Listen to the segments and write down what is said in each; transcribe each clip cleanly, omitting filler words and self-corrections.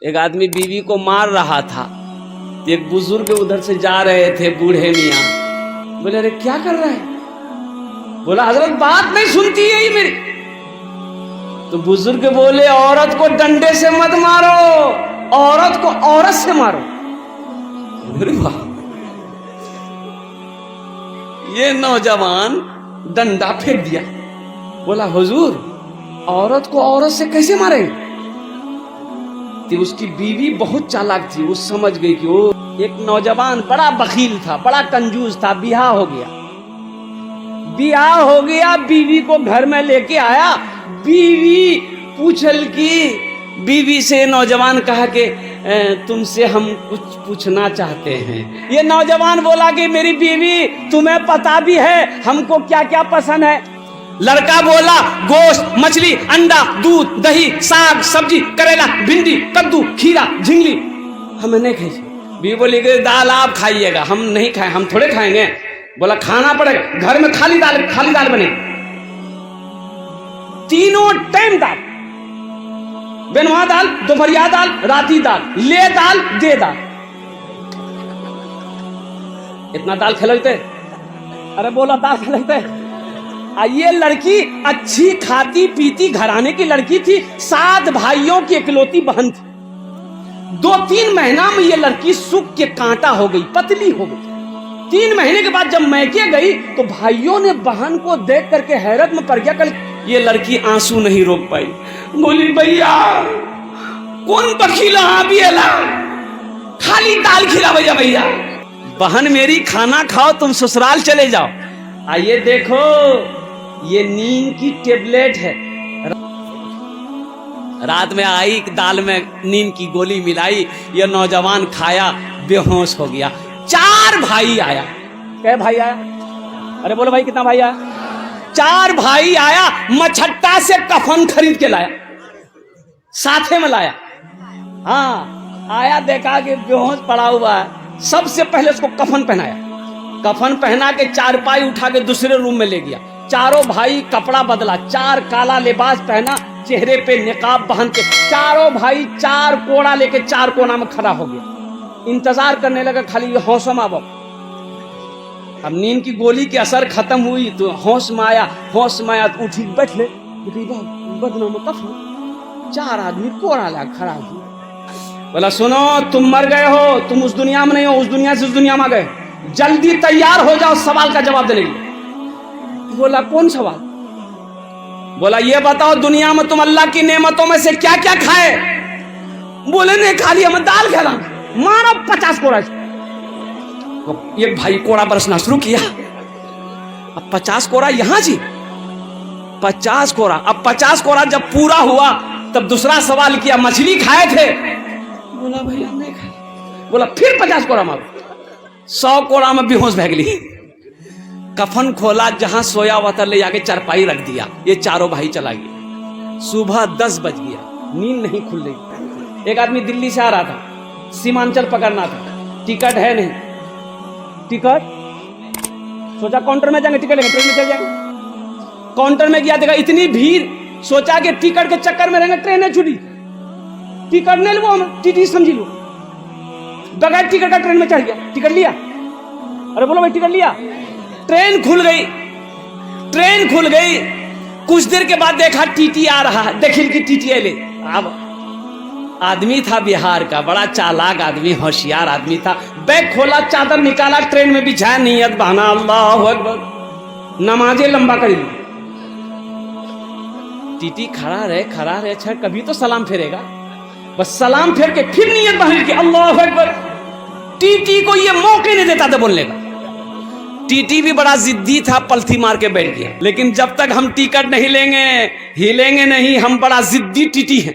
एक आदमी बीवी को मार रहा था। एक बुजुर्ग उधर से जा रहे थे, बूढ़े मियाँ। बोले अरे क्या कर रहा है? बोला हजरत बात नहीं सुनती है ये मेरी। तो बुजुर्ग बोले औरत को डंडे से मत मारो, औरत को औरत से मारो। अरे वाह! ये नौजवान डंडा फेंक दिया। बोला हुजूर औरत को औरत से कैसे मारेंगे? तो उसकी बीवी बहुत चालाक थी, वो समझ गई कि वो एक नौजवान बड़ा बखील था, बड़ा कंजूस था। ब्याह हो गया, बीवी को घर में लेके आया। बीवी पूछल की बीवी से नौजवान कहा कि तुमसे हम कुछ पूछना चाहते हैं। ये नौजवान बोला कि मेरी बीवी तुम्हें पता भी है हमको क्या क्या पसंद है। लड़का बोला गोश्त, मछली, अंडा, दूध, दही, साग, सब्जी, करेला, भिंडी, कद्दू, खीरा, झिंगली। हम नहीं खाई। बीवी बोली कि दाल आप खाइएगा, हम नहीं खाए, हम थोड़े खाएंगे। बोला खाना पड़ेगा, घर में खाली दाल बनेगी, तीनों टाइम दाल, बेनवा दाल, दोपहरिया दाल, राती दाल, ले दाल, दे दाल। इतना दाल खिलाते? अरे बोला दाल खिलाते। ये लड़की अच्छी खाती पीती घराने की लड़की थी, 7 भाइयों की इकलौती बहन थी। 2-3 महीना में ये लड़की सूख के कांटा हो गई, पतली हो गई। 3 महीने के बाद जब मैके गई तो भाइयों ने बहन को देख करके हैरत में पड़ गया। कल ये लड़की आंसू नहीं रोक पाई। बोली भैया कौन बखीला खाली दाल खिला भैया। बहन मेरी खाना खाओ, तुम ससुराल चले जाओ। आइए देखो ये नींद की टेबलेट है। रात में आई दाल में नींद की गोली मिलाई, ये नौजवान खाया, बेहोश हो गया। 4 भाई आया। क्या भाई आया? अरे बोलो भाई कितना भाई आया? 4 भाई आया। मछट्टा से कफन खरीद के लाया, साथे में लाया। हाँ आया, देखा कि बेहोश पड़ा हुआ है। सबसे पहले उसको कफन पहनाया। कफन पहना के चारपाई उठा के दूसरे रूम में ले गया। चारों भाई कपड़ा बदला, 4 काला लिबास पहना, चेहरे पे निकाब पहन के चारों भाई 4 कोड़ा लेके 4 कोना में खड़ा हो गया। इंतजार करने लगा खाली ये होश में आवा। अब नींद की गोली की असर खत्म हुई तो होश में आया तो उठी बैठ ले। बदनों में कफन, 4 आदमी कोड़ा ला खड़ा हुआ। बोला सुनो तुम मर गए हो, तुम उस दुनिया में नहीं हो, उस दुनिया से उस दुनिया में गए, जल्दी तैयार हो जाओ सवाल का जवाब देने के लिए। बोला कौन सवाल? बोला ये बताओ दुनिया में तुम अल्लाह की नेमतों में से क्या क्या खाए? बोले नहीं खाली हम दाल खिला। मारो 50 कोड़ा। एक भाई कोड़ा बरसना शुरू किया। अब 50 कोड़ा यहां जी, 50 कोड़ा। अब 50 कोड़ा जब पूरा हुआ तब दूसरा सवाल किया मछली खाए थे? बोला भैया नहीं खाए। बोला फिर 50 कोड़ा मारो। 100 कोड़ा में बेहोश भग ली। कफन खोला, जहां सोया हुआ था ले जाके चारपाई रख दिया। ये चारों भाई चला गया। सुबह 10 बज गया, नींद नहीं खुल रही। एक आदमी दिल्ली से आ रहा था, सीमांचल पकड़ना था, टिकट है नहीं। टिकट सोचा काउंटर में जाएंगे, टिकट लेंगे, ट्रेन में चल जाएंगे। काउंटर में गया, देखा इतनी भीड़, सोचा कि टिकट के चक्कर में रहेंगे, ट्रेन है छुट्टी, टिकट नहीं लो, हम टीटी समझ लो। बगैर टिकट का ट्रेन में चढ़ गया। टिकट लिया? अरे बोलो भाई टिकट लिया? ट्रेन खुल गई। कुछ देर के बाद देखा टीटी आ रहा है, देखिल की टीटी ले। अब आदमी था बिहार का, बड़ा चालाक आदमी, होशियार आदमी था। बैग खोला, चादर निकाला, ट्रेन में बिछाया, नियत बहाना अल्लाहु अकबर, नमाजें लंबा कर ली। टीटी खड़ा रहे, अच्छा कभी तो सलाम फेरेगा। बस सलाम फेर के फिर नियत बहानी की अल्लाहु अकबर। टीटी को ये मौके नहीं देता था बोलने का। टीटी भी बड़ा जिद्दी था, पलथी मार के बैठ गया। लेकिन जब तक हम टिकट नहीं लेंगे हिलेंगे नहीं, हम बड़ा जिद्दी टीटी हैं।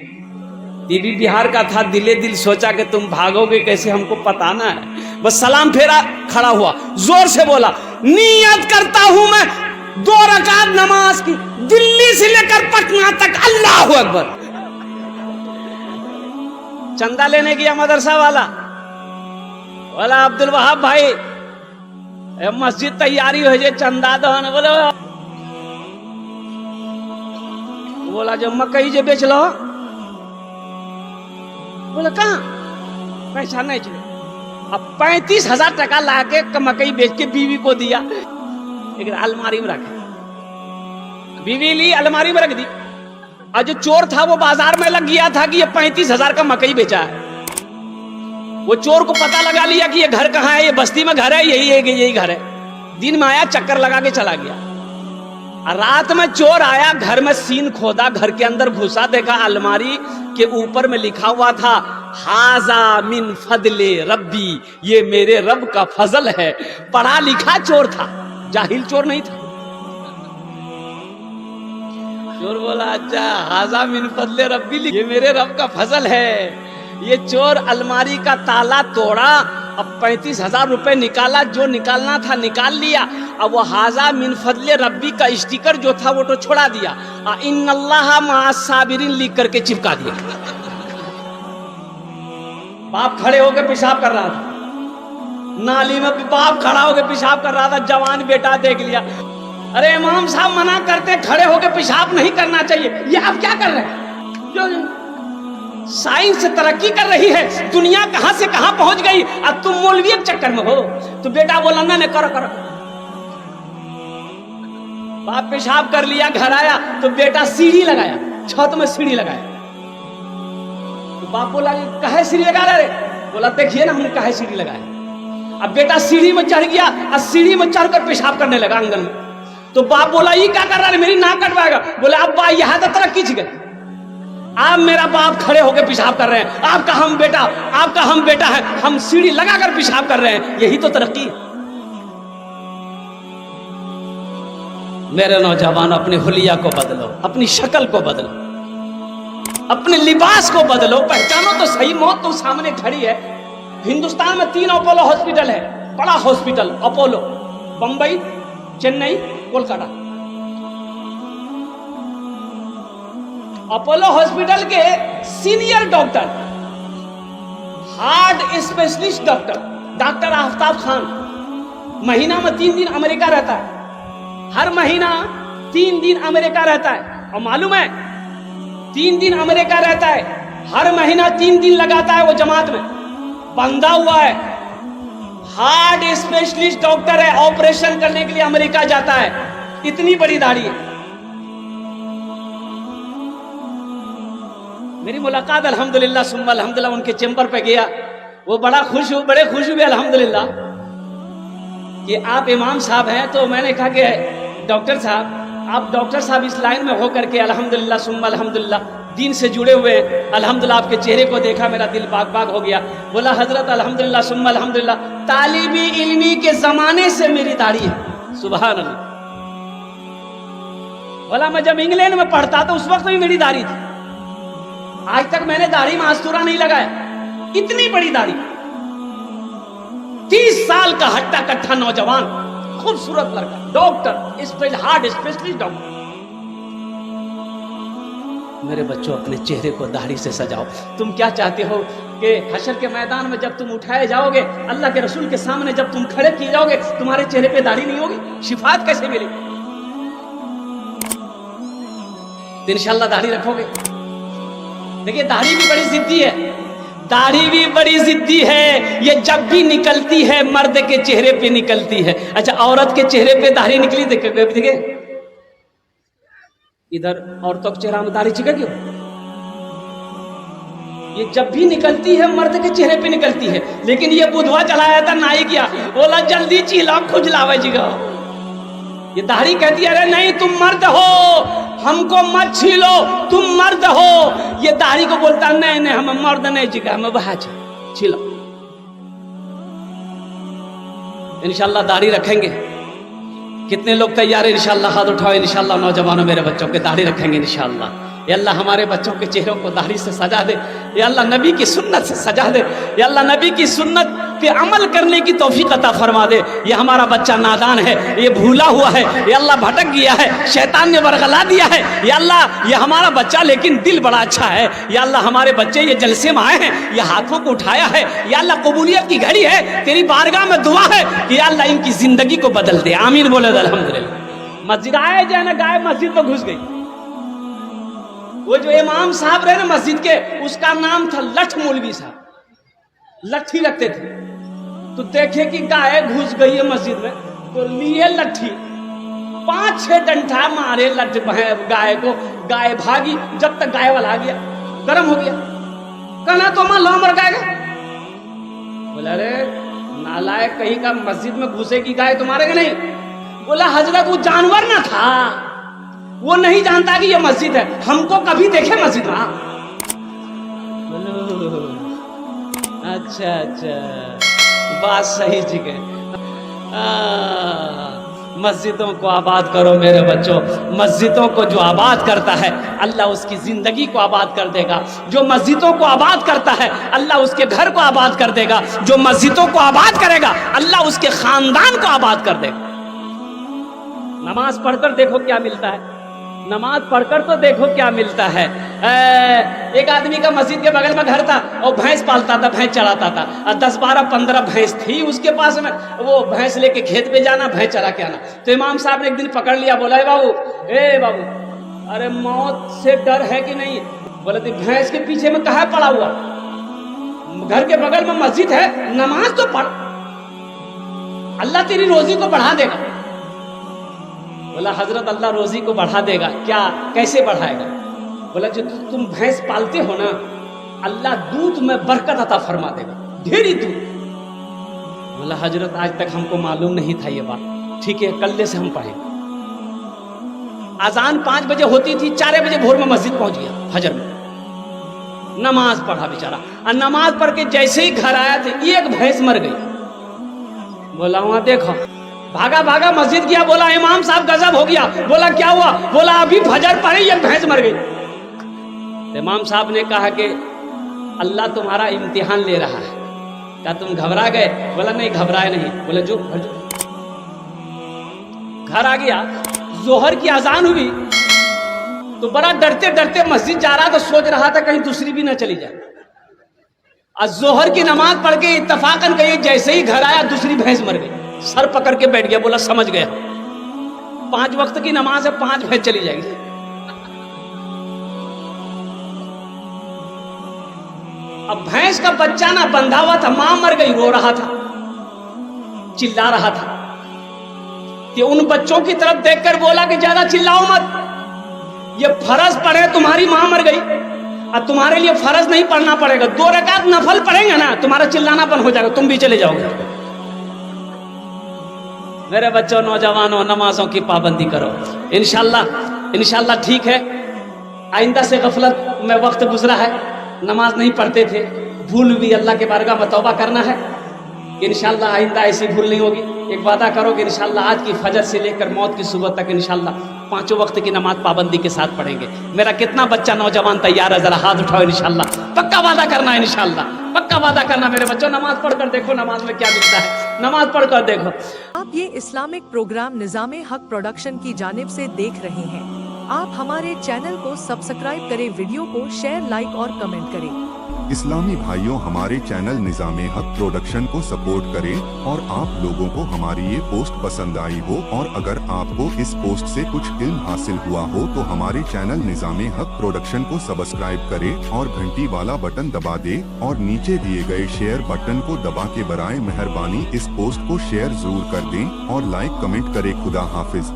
टीटी बिहार का था, दिले दिल सोचा कि तुम भागोगे कैसे, हमको पता ना है। बस सलाम फेरा, खड़ा हुआ, जोर से बोला नियत करता हूं मैं 2 रकात नमाज की, दिल्ली से लेकर पटना तक, अल्लाहु अकबर। चंदा लेने गया मदरसा वाला, बोला अब्दुल वहाब भाई मस्जिद तैयारी हो जाए, चंदा दो। बोला जो मकई जो बेच लो, बोला कहाँ, पहचान नहीं चले। अब 35,000 टका ला के मकई बेच के बीवी को दिया, एक अलमारी में रखे, बीवी ली अलमारी में रख दी। और जो चोर था वो बाजार में लग गया था कि ये 35,000 का मकई बेचा है। वो चोर को पता लगा लिया कि ये घर कहाँ है, ये बस्ती में घर है, यही घर है। दिन में आया, चक्कर लगा के चला गया। और रात में चोर आया, घर में सीन खोदा, घर के अंदर घुसा, देखा अलमारी के ऊपर में लिखा हुआ था हाजा मिन फदले रब्बी, ये मेरे रब का फजल है। पढ़ा लिखा चोर था, जाहिल चोर नहीं था। चोर बोला अच्छा हाजा मिन फदले रब्बी, ये मेरे रब का फजल है। ये चोर अलमारी का ताला तोड़ा, अब 35,000 रुपए निकाला, जो निकालना था निकाल लिया। अब वो हाजा मिन फदले रब्बी का स्टिकर जो था वो तो छोड़ा दिया, इन्नल्लाह मअस साबिरीन लिख करके चिपका दिया। बाप खड़े होकर पेशाब कर रहा था, नाली में बाप खड़ा होकर पेशाब कर रहा था, जवान बेटा देख लिया। अरे इमाम साहब मना करते, खड़े होकर पेशाब नहीं करना चाहिए, ये आप क्या कर रहे हैं? जो साइंस तरक्की कर रही है, दुनिया कहां से कहां पहुंच गई, अब तुम मौलवी के चक्कर में हो। तो बेटा बोला ना करो करो। बाप पेशाब कर लिया, घर आया तो बेटा सीढ़ी लगाया, छत में सीढ़ी लगाया। तो बाप बोला कहे सीढ़ी लगा रहे? बोला देखिए ना हम कहे सीढ़ी लगाए। अब बेटा सीढ़ी में चढ़ गया और सीढ़ी में चढ़कर पेशाब करने लगा आंगन में। तो बाप बोला ये क्या कर रहा है, मेरी नाक कटवाएगा। बोले अब बा यहां तो तरक्की गई, आप मेरा बाप खड़े होकर पेशाब कर रहे हैं, आपका हम बेटा है, हम सीढ़ी लगाकर पेशाब कर रहे हैं, यही तो तरक्की। मेरे नौजवान अपने हुलिया को बदलो, अपनी शक्ल को बदलो, अपने लिबास को बदलो, पहचानो तो सही। मौत तो सामने खड़ी है। हिंदुस्तान में 3 अपोलो हॉस्पिटल है, बड़ा hospital Apollo, Bombay, Chennai, Kolkata. Apollo hospital के senior doctor, heart specialist doctor Aftab Khan, महीना में 3 दिन अमेरिका रहता है, हर महीना 3 दिन अमेरिका रहता है। और मालूम है 3 दिन अमेरिका रहता है, हर महीना 3 दिन लगाता है वो जमात में, बंधा हुआ है, हार्ट स्पेशलिस्ट डॉक्टर है, ऑपरेशन करने के लिए अमेरिका जाता है, इतनी बड़ी दाढ़ी है। मेरी मुलाकात अल्हम्दुलिल्लाह सुम्मा अल्हम्दुलिल्लाह उनके चैम्बर पे गया, वो बड़े खुश हुए अल्हम्दुलिल्लाह कि आप इमाम साहब हैं। तो मैंने कहा कि डॉक्टर साहब, आप डॉक्टर साहब इस लाइन में होकर के अल्हम्दुलिल्लाह सुम्मा अल्हम्दुलिल्लाह दीन से जुड़े हुए, अल्हम्दुलिल्लाह आपके चेहरे को देखा मेरा दिल बाग बाग हो गया। बोला हजरत अल्हम्दुलिल्लाह सुम्मा अल्हम्दुलिल्लाह तालिबी इल्मी के जमाने से मेरी दाढ़ी है, सुभान अल्लाह। बोला मैं जब इंग्लैंड में पढ़ता था उस वक्त भी मेरी दाढ़ी थी, आज तक मैंने दाढ़ी में आस्तूरा नहीं लगाया, इतनी बड़ी दाढ़ी। 30 साल का हट्टा कट्टा नौजवान, खूबसूरत लड़का, डॉक्टर, हार्ट स्पेशलिस्ट डॉक्टर। मेरे बच्चों अपने चेहरे को दाढ़ी से सजाओ। तुम क्या चाहते हो कि हशर के मैदान में जब तुम उठाए जाओगे, अल्लाह के रसूल के सामने जब तुम खड़े किए जाओगे, तुम्हारे चेहरे पे दाढ़ी नहीं होगी, शिफात कैसे मिलेगी? तो इंशाअल्लाह दाढ़ी रखोगे। देखिए दाढ़ी भी बड़ी जिद्दी है, दाढ़ी भी बड़ी जिद्दी है। ये जब भी निकलती है मर्द के चेहरे पे निकलती है। अच्छा औरत के चेहरे पे दाढ़ी निकली देखे इधर औरतों के चेहरा में दाढ़ी चिका क्यों? ये जब भी निकलती है मर्द के चेहरे पे निकलती है। लेकिन ये बुधवा चलाया था नाई किया, बोला जल्दी चिल्ला खुजलावे जीगा। ये दाढ़ी कहती है अरे नहीं तुम मर्द हो, हमको मत छीलो, तुम मर्द हो। ये दाढ़ी को बोलता नहीं नहीं हम मर्द नहीं जिगा, हम बहा छीलो। इंशाल्लाह दाढ़ी रखेंगे। कितने लोग तैयार है? इंशाल्लाह हाथ उठाओ। इंशाल्लाह नौजवानों मेरे बच्चों के दाढ़ी रखेंगे इंशाल्लाह। या अल्लाह हमारे बच्चों के चेहरों को दाढ़ी से सजा दे, या अल्लाह नबी की सुन्नत से सजा दे, या अल्लाह नबी की सुन्नत पे अमल करने की तौफीक अता फरमा दे। ये हमारा बच्चा नादान है, ये भूला हुआ है, ये अल्लाह भटक गया है, शैतान ने बरगला दिया है। या अल्लाह ये हमारा बच्चा लेकिन दिल बड़ा अच्छा है। या अल्लाह हमारे बच्चे ये जलसे में आए हैं, ये हाथों को उठाया है। या अल्लाह कबूलियत की घड़ी है, तेरी बारगाह में दुआ है कि या अल्लाह इनकी जिंदगी को बदल दे। आमीन बोले अल्हम्दुलिल्लाह। मस्जिद आए जाए ना, गाय मस्जिद में घुस गई, वो जो इमाम साहब रहे ना मस्जिद के, उसका नाम था लठ मौलवी साहब, लट्ठी रखते थे। तो देखे कि गाय घुस गई है मस्जिद में, तो लिए लट्ठी, 5-6 डंडा मारे लठ गाय को, गाय भागी। जब तक गाय वाला आ गया, गर्म हो गया, कहना तो मां लो मर गाय। बोला अरे नालायक कहीं का, मस्जिद में घुसेगी गाय तो मारेगा नहीं। बोला हजरत वो जानवर ना था, वो नहीं जानता कि ये मस्जिद है, हमको कभी देखे मस्जिद में। अच्छा अच्छा, बात सही जगह। मस्जिदों को आबाद करो मेरे बच्चों। मस्जिदों को जो आबाद करता है अल्लाह उसकी जिंदगी को आबाद कर देगा। जो मस्जिदों को आबाद करता है अल्लाह उसके घर को आबाद कर देगा। जो मस्जिदों को आबाद करेगा अल्लाह उसके खानदान को आबाद कर देगा। नमाज पढ़कर देखो क्या मिलता है, नमाज पढ़कर तो देखो क्या मिलता है। एक आदमी का मस्जिद के बगल में घर था और भैंस पालता था, भैंस चराता था, और 10-12-15 भैंस थी उसके पास में। वो भैंस लेके खेत पे जाना, भैंस चरा के आना। तो इमाम साहब ने एक दिन पकड़ लिया, बोला ए बाबू, अरे मौत से डर है कि नहीं? बोले तो भैंस के पीछे में कहाँ पड़ा हुआ, घर के बगल में मस्जिद है, नमाज तो पढ़, अल्लाह तेरी रोजी को बढ़ा देगा। बोला हजरत अल्लाह रोजी को बढ़ा देगा क्या, कैसे बढ़ाएगा? बोला जो तुम भैंस पालते हो ना, अल्लाह दूध में बरकत अता फरमा देगा, ढेरी दूध। बोला हजरत आज तक हमको मालूम नहीं था ये बात, ठीक है कल से हम पढ़ेंगे। अजान 5 बजे होती थी, 4 बजे भोर में मस्जिद पहुंच गया, फजर में नमाज पढ़ा बेचारा। और नमाज पढ़ के जैसे ही घर आया था, एक भैंस मर गई। बोला वहां देखो, भागा भागा मस्जिद गया, बोला इमाम साहब गजब हो गया। बोला क्या हुआ? बोला अभी फजर पढ़ी एक भैंस मर गई। इमाम साहब ने कहा कि अल्लाह तुम्हारा इम्तिहान ले रहा है। क्या तुम घबरा गए? बोला नहीं घबराए नहीं। बोले जो घर आ गया, जोहर की अजान हुई तो बड़ा डरते डरते मस्जिद जा रहा, तो सोच रहा था कहीं दूसरी भी ना चली जाए। और जोहर की नमाज पढ़ के इत्तफाकन कहीं जैसे ही घर आया, दूसरी भैंस मर गई। सर पकड़ के बैठ गया, बोला समझ गया 5 वक्त की नमाज है, 5 भैंस चली जाएगी। अब भैंस का बच्चा ना बंधा हुआ था, मां मर गई, रो रहा था, चिल्ला रहा था। कि उन बच्चों की तरफ देखकर बोला कि ज्यादा चिल्लाओ मत, ये फर्ज पढ़े, तुम्हारी मां मर गई और तुम्हारे लिए फर्ज नहीं पढ़ना पड़ेगा, 2 रकात नफल पढ़ेंगे ना, तुम्हारा चिल्लाना बंद हो जाएगा, तुम भी चले जाओगे। मेरे बच्चों नौजवानों, नमाजों की पाबंदी करो, इंशाल्लाह ठीक है। आइंदा से गफलत में वक्त गुजरा है, नमाज नहीं पढ़ते थे, भूल भी, अल्लाह के बारगाह में तौबा करना है। इंशाल्लाह आइंदा ऐसी भूल नहीं होगी। एक वादा करो कि इंशाल्लाह आज की फजर से लेकर मौत की सुबह तक इंशाल्लाह 5 वक्त की नमाज पाबंदी के साथ पढ़ेंगे। मेरा कितना बच्चा नौजवान तैयार है? जरा हाथ उठाओ। इंशाल्लाह पक्का वादा करना है, इंशाल्लाह पक्का वादा करना मेरे बच्चों। नमाज पढ़कर देखो, नमाज में क्या मिलता है, नमाज पढ़कर देखो। आप ये इस्लामिक प्रोग्राम निज़ामे हक प्रोडक्शन की जानिब से देख रहे हैं। आप हमारे चैनल को सब्सक्राइब करें, वीडियो को शेयर, लाइक और कमेंट करें। इस्लामी भाइयों, हमारे चैनल निज़ामे हक प्रोडक्शन को सपोर्ट करें और आप लोगों को हमारी ये पोस्ट पसंद आई हो और अगर आपको इस पोस्ट से कुछ इल्म हासिल हुआ हो तो हमारे चैनल निज़ामे हक प्रोडक्शन को सब्सक्राइब करें और घंटी वाला बटन दबा दें और नीचे दिए गए शेयर बटन को दबा के बराए मेहरबानी इस पोस्ट को शेयर जरूर कर दें और लाइक कमेंट करें। खुदा हाफिज।